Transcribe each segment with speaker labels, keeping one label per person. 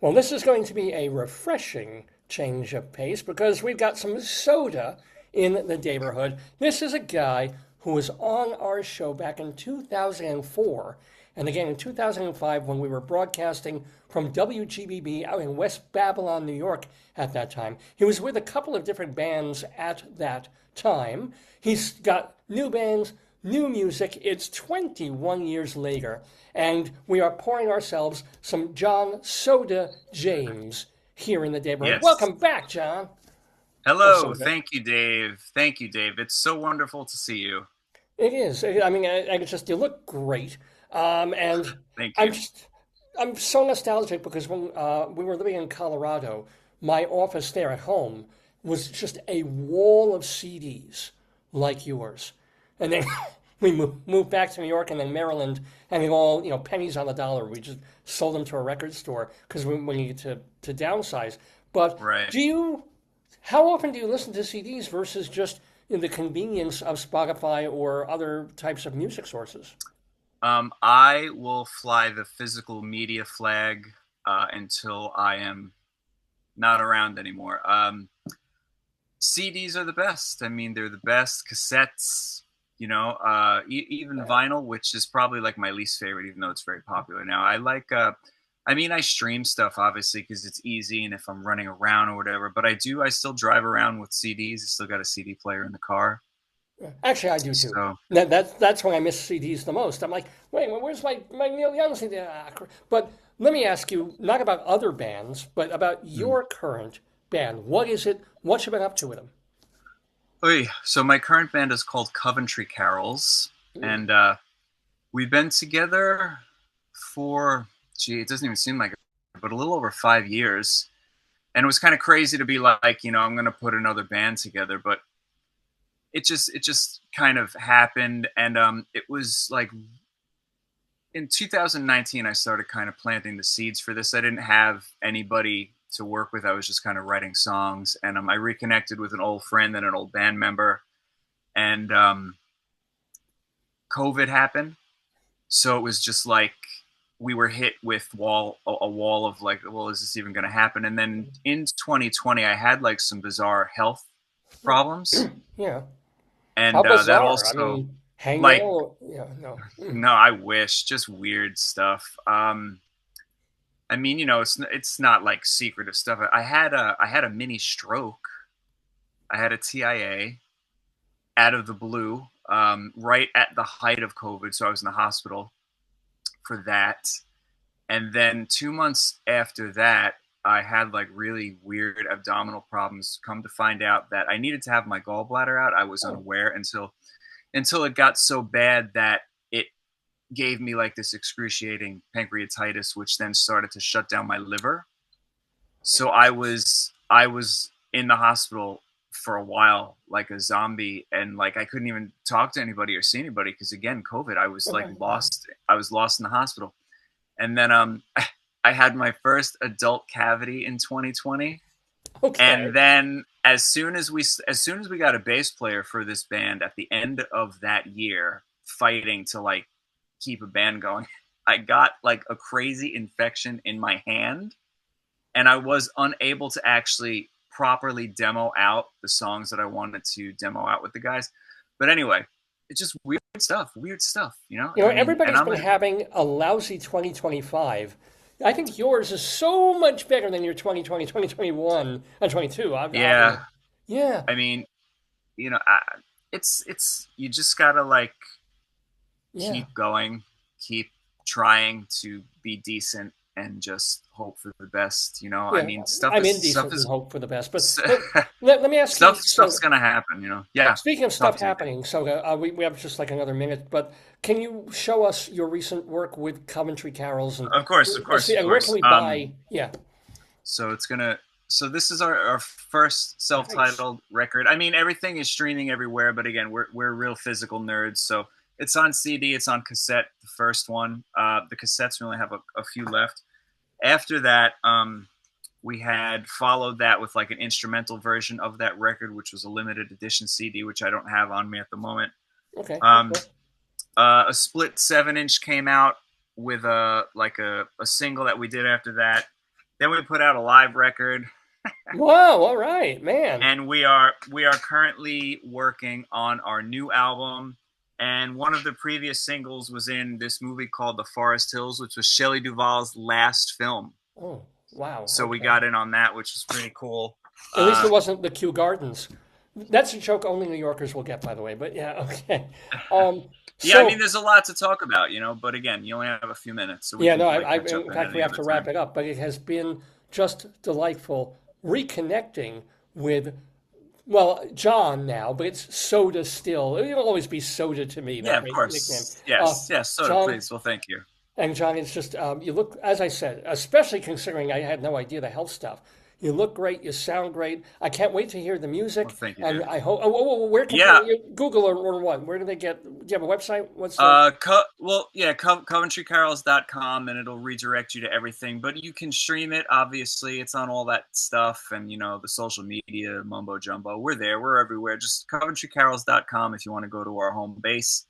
Speaker 1: Well, this is going to be a refreshing change of pace because we've got some soda in the neighborhood. This is a guy who was on our show back in 2004 and again in 2005 when we were broadcasting from WGBB out in West Babylon, New York at that time. He was with a couple of different bands at that time. He's got new bands, new music. It's 21 years later, and we are pouring ourselves some JON SODA JAMES here in the neighborhood.
Speaker 2: Yes.
Speaker 1: Welcome back, John. Or
Speaker 2: Hello.
Speaker 1: Soda.
Speaker 2: Thank you, Dave. Thank you, Dave. It's so wonderful to see you.
Speaker 1: It is. I mean, I just you look great, and
Speaker 2: Thank
Speaker 1: I'm
Speaker 2: you.
Speaker 1: just I'm so nostalgic because when we were living in Colorado, my office there at home was just a wall of CDs like yours, and then we moved back to New York and then Maryland, and they all pennies on the dollar. We just sold them to a record store because we needed to downsize. But
Speaker 2: Right.
Speaker 1: do you? How often do you listen to CDs versus just in the convenience of Spotify or other types of music sources?
Speaker 2: I will fly the physical media flag until I am not around anymore. CDs are the best. I mean, they're the best. Cassettes, even vinyl, which is probably like my least favorite, even though it's very popular now. I mean, I stream stuff obviously because it's easy, and if I'm running around or whatever. But I still drive around with CDs. I still got a CD player in the car.
Speaker 1: Actually, I do too.
Speaker 2: So
Speaker 1: That's when I miss CDs the most. I'm like, wait, where's my Neil Young CD? But let me ask you, not about other bands, but about
Speaker 2: mm.
Speaker 1: your current band. What is it? What you been up to with them?
Speaker 2: Oy. So my current band is called Coventry Carols, and we've been together for, gee, it doesn't even seem like it, but a little over 5 years. And it was kind of crazy to be like, I'm going to put another band together, but it just kind of happened. And it was like in 2019, I started kind of planting the seeds for this. I didn't have anybody to work with. I was just kind of writing songs, and I reconnected with an old friend and an old band member, and COVID happened. So it was just like we were hit with a wall of like, well, is this even going to happen? And then in 2020, I had like some bizarre health problems,
Speaker 1: Yeah. How
Speaker 2: and that
Speaker 1: bizarre. I
Speaker 2: also,
Speaker 1: mean,
Speaker 2: like,
Speaker 1: hangnail. Yeah, no.
Speaker 2: no, I wish, just weird stuff. I mean, it's not like secretive stuff. I had a mini stroke. I had a TIA out of the blue, right at the height of COVID. So I was in the hospital for that. And then 2 months after that, I had like really weird abdominal problems. Come to find out that I needed to have my gallbladder out. I was
Speaker 1: Oh,
Speaker 2: unaware until it got so bad that it gave me like this excruciating pancreatitis, which then started to shut down my liver. So I was in the hospital for a while like a zombie, and like I couldn't even talk to anybody or see anybody because again COVID. I was like
Speaker 1: okay.
Speaker 2: lost. I was lost in the hospital. And then I had my first adult cavity in 2020. And
Speaker 1: Okay.
Speaker 2: then as soon as we got a bass player for this band at the end of that year, fighting to like keep a band going, I got like a crazy infection in my hand, and I was unable to actually properly demo out the songs that I wanted to demo out with the guys. But anyway, it's just weird stuff, I mean, and
Speaker 1: Everybody's been having a lousy 2025. I think yours is so much better than your 2020, 2021, and 22.
Speaker 2: yeah,
Speaker 1: Yeah,
Speaker 2: I mean, it's you just gotta like
Speaker 1: yeah,
Speaker 2: keep going, keep trying to be decent, and just hope for the best. I
Speaker 1: yeah.
Speaker 2: mean,
Speaker 1: I'm indecent and hope for the best. But let me ask you,
Speaker 2: stuff's gonna happen. Yeah,
Speaker 1: speaking of
Speaker 2: talk
Speaker 1: stuff
Speaker 2: to me, Dave.
Speaker 1: happening, we have just like another minute, but can you show us your recent work with Coventry Carols and
Speaker 2: Of course, of
Speaker 1: let's
Speaker 2: course,
Speaker 1: see,
Speaker 2: of
Speaker 1: and where can
Speaker 2: course.
Speaker 1: we buy? Yeah,
Speaker 2: So it's gonna. So this is our first
Speaker 1: nice.
Speaker 2: self-titled record. I mean, everything is streaming everywhere, but again, we're real physical nerds. So it's on CD, it's on cassette. The first one, the cassettes we only have a few left. After that, we had followed that with like an instrumental version of that record, which was a limited edition CD, which I don't have on me at the moment.
Speaker 1: Okay,
Speaker 2: Um,
Speaker 1: okay.
Speaker 2: a split 7-inch came out with a single that we did after that. Then we put out a live record,
Speaker 1: Wow, all right, man.
Speaker 2: and we are currently working on our new album. And one of the previous singles was in this movie called The Forest Hills, which was Shelley Duvall's last film.
Speaker 1: Oh, wow.
Speaker 2: So we
Speaker 1: Okay.
Speaker 2: got in on that, which was pretty cool.
Speaker 1: At least it wasn't the Kew Gardens. That's a joke only New Yorkers will get, by the way. But yeah, okay. Um,
Speaker 2: Yeah, I
Speaker 1: so
Speaker 2: mean, there's a lot to talk about, but again, you only have a few minutes, so we
Speaker 1: yeah,
Speaker 2: can
Speaker 1: no,
Speaker 2: probably
Speaker 1: I
Speaker 2: catch up
Speaker 1: in
Speaker 2: at
Speaker 1: fact we
Speaker 2: any
Speaker 1: have
Speaker 2: other
Speaker 1: to wrap
Speaker 2: time.
Speaker 1: it up. But it has been just delightful reconnecting with John now, but it's Soda still. It'll always be Soda to me.
Speaker 2: Yeah,
Speaker 1: That
Speaker 2: of
Speaker 1: great nickname.
Speaker 2: course. Yes, yes, soda,
Speaker 1: John,
Speaker 2: please. Well, thank you.
Speaker 1: and John, it's just you look, as I said, especially considering I had no idea the health stuff. You look great. You sound great. I can't wait to hear the
Speaker 2: Well,
Speaker 1: music.
Speaker 2: thank you,
Speaker 1: And
Speaker 2: Dave.
Speaker 1: I hope. Where can
Speaker 2: Yeah,
Speaker 1: Google or what? Where do they get? Do you have a website? What's the?
Speaker 2: CoventryCarols.com, and it'll redirect you to everything. But you can stream it. Obviously, it's on all that stuff, and the social media mumbo jumbo. We're there. We're everywhere. Just CoventryCarols.com if you want to go to our home base.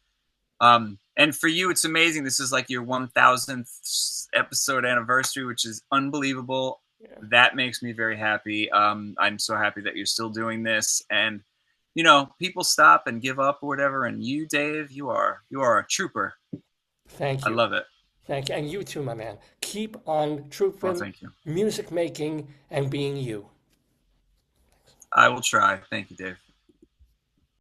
Speaker 2: And for you, it's amazing. This is like your 1,000th episode anniversary, which is unbelievable.
Speaker 1: Yeah.
Speaker 2: That makes me very happy. I'm so happy that you're still doing this. And people stop and give up or whatever. And you, Dave, you are a trooper.
Speaker 1: Thank
Speaker 2: I
Speaker 1: you.
Speaker 2: love it.
Speaker 1: Thank you. And you too, my man. Keep on
Speaker 2: Well,
Speaker 1: trooping,
Speaker 2: thank you.
Speaker 1: music making, and being you.
Speaker 2: I will try. Thank you, Dave.